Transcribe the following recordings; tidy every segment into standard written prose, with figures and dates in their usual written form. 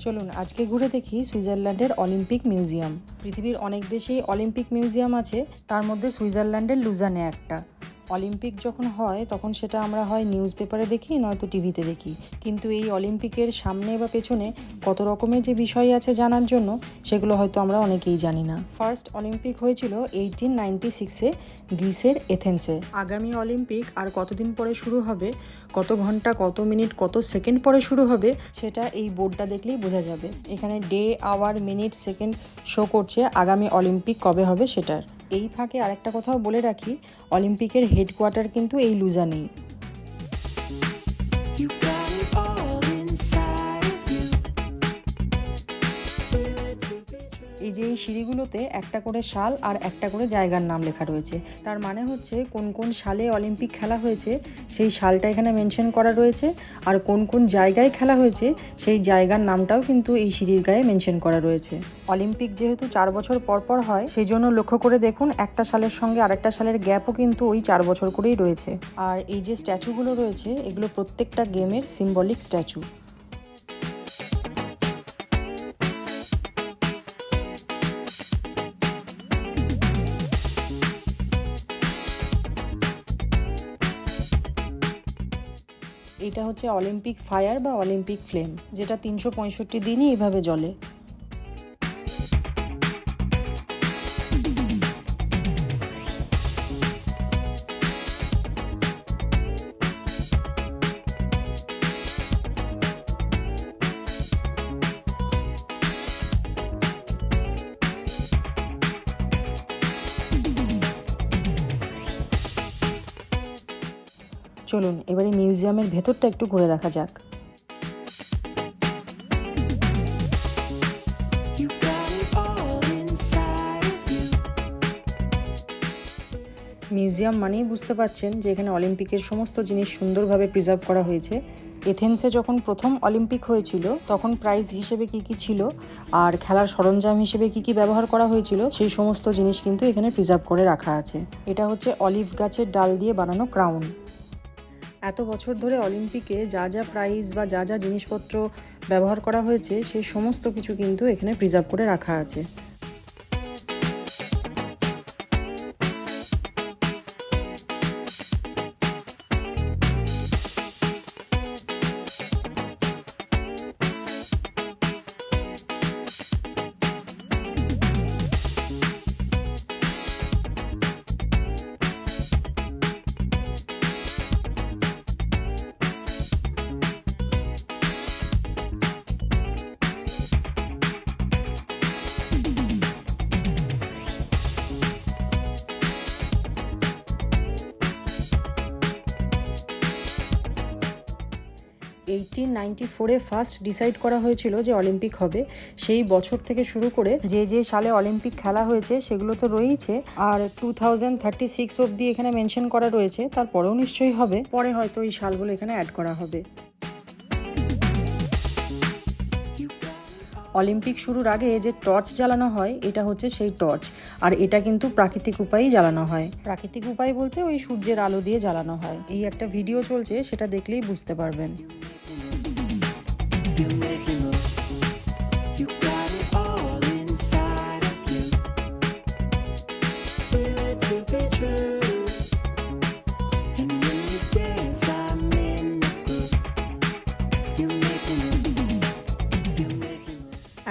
চলুন আজকে ঘুরে দেখি সুইজারল্যান্ডের অলিম্পিক মিউজিয়াম। পৃথিবীর অনেক দেশেই অলিম্পিক মিউজিয়াম আছে, তার মধ্যে সুইজারল্যান্ডের লুজানে একটা। অলিম্পিক যখন হয় তখন সেটা আমরা হয় নিউজ পেপারে দেখি, নয়তো টিভিতে দেখি, কিন্তু এই অলিম্পিকের সামনে বা পেছনে কত রকমের যে বিষয় আছে জানার জন্য সেগুলো হয়তো আমরা অনেকেই জানি না। ফার্স্ট অলিম্পিক হয়েছিল 1896-এ গ্রিসের এথেন্সে। আগামী অলিম্পিক আর কতদিন পরে শুরু হবে, কত ঘন্টা, কত মিনিট, কত সেকেন্ড পরে শুরু হবে, সেটা এই বোর্ডটা দেখলেই বোঝা যাবে। এখানে day, hour, minute, second show করছে আগামী অলিম্পিক কবে হবে সেটার। এই ফাঁকে আরেকটা কথাও বলে রাখি, অলিম্পিকের হেডকোয়ার্টার কিন্তু এই লুজানেই। এই যে এই সিঁড়িগুলোতে একটা করে সাল আর একটা করে জায়গার নাম লেখা রয়েছে, তার মানে হচ্ছে কোন কোন সালে অলিম্পিক খেলা হয়েছে সেই সালটা এখানে মেনশন করা রয়েছে, আর কোন কোন জায়গায় খেলা হয়েছে সেই জায়গার নামটাও কিন্তু এই সিঁড়ির গায়ে মেনশন করা রয়েছে। অলিম্পিক যেহেতু 4 বছর পর পর হয়, সেই জন্য লক্ষ্য করে দেখুন একটা সালের সঙ্গে আরেকটা সালের গ্যাপও কিন্তু ওই 4 বছর করেই রয়েছে। আর এই যে স্ট্যাচুগুলো রয়েছে এগুলো প্রত্যেকটা গেমের সিম্বলিক স্ট্যাচু। এটা হচ্ছে অলিম্পিক ফায়ার বা অলিম্পিক ফ্লেম, যেটা 365 দিনই এইভাবে জ্বলে। চলুন এবারে মিউজিয়ামের ভেতরটা একটু ঘুরে দেখা যাক। মিউজিয়াম মানেই বুঝতে পারছেন যে এখানে অলিম্পিকের সমস্ত জিনিস সুন্দরভাবে প্রিজার্ভ করা হয়েছে। এথেন্সে যখন প্রথম অলিম্পিক হয়েছিল তখন প্রাইজ হিসেবে কি কি ছিল আর খেলার সরঞ্জাম হিসেবে কি কি ব্যবহার করা হয়েছিল সেই সমস্ত জিনিস কিন্তু এখানে প্রিজার্ভ করে রাখা আছে। এটা হচ্ছে অলিভ গাছের ডাল দিয়ে বানানো ক্রাউন। এত বছর ধরে অলিম্পিকে যা যা প্রাইজ বা যা যা জিনিসপত্র ব্যবহার করা হয়েছে সেই সমস্ত কিছু কিন্তু এখানে প্রিজার্ভ করে রাখা আছে। ফার্স্ট ডিসাইড করা হয়েছিল যে অলিম্পিক হবে। সেই বছর থেকে শুরু করে যে যে সালে অলিম্পিক খেলা হয়েছে সেগুলো তো রয়েইছে, আর 2036 অবধি এখানে মেনশন করা রয়েছে, তারপরেও নিশ্চয়ই হবে, পরে হয়তো এই সালগুলো এখানে অ্যাড করা হবে। অলিম্পিক শুরুর আগে যে টর্চ জ্বালানো হয় এটা হচ্ছে সেই টর্চ, আর এটা কিন্তু প্রাকৃতিক উপায়েই জ্বালানো হয়। প্রাকৃতিক উপায় বলতে ওই সূর্যের আলো দিয়ে জ্বালানো হয়। এই একটা ভিডিও চলছে, সেটা দেখলেই বুঝতে পারবেন।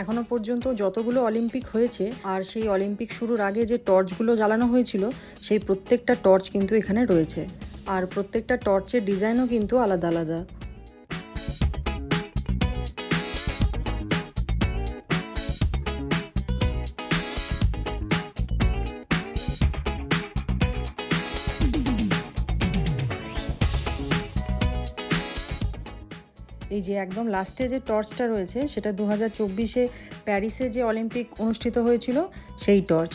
এখনো পর্যন্ত যতগুলো অলিম্পিক হয়েছে আর সেই অলিম্পিক শুরুর আগে যে টর্চগুলো জ্বালানো হয়েছিল সেই প্রত্যেকটা টর্চ কিন্তু এখানে রয়েছে, আর প্রত্যেকটা টর্চের ডিজাইনও কিন্তু আলাদা আলাদা। এই যে একদম লাস্টে যে টর্চটা রয়েছে সেটা 2024-এ প্যারিসে যে অলিম্পিক অনুষ্ঠিত হয়েছিল সেই টর্চ।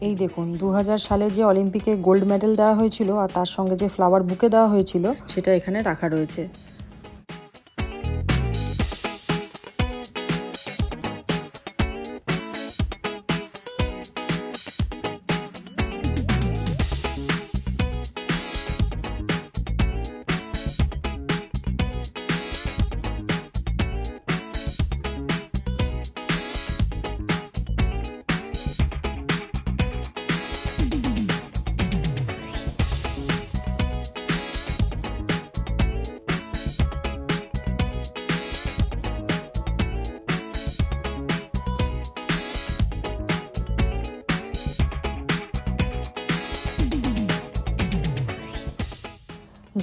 এই দেখুন 2000 সালে যে অলিম্পিকে গোল্ড মেডেল দেওয়া হয়েছিল আর তার সঙ্গে যে ফ্লাওয়ার বুকে দেওয়া হয়েছিল সেটা এখানে রাখা রয়েছে।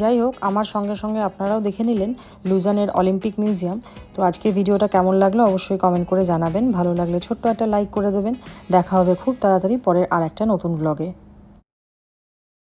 যাই হোক, আমার সঙ্গে সঙ্গে আপনারাও দেখে নিলেন লুজানের অলিম্পিক মিউজিয়াম। তো আজকের ভিডিওটা কেমন লাগলো অবশ্যই কমেন্ট করে জানাবেন। ভালো লাগলে ছোট্ট একটা লাইক করে দেবেন। দেখা হবে খুব তাড়াতাড়ি পরের আর একটা নতুন ব্লগে।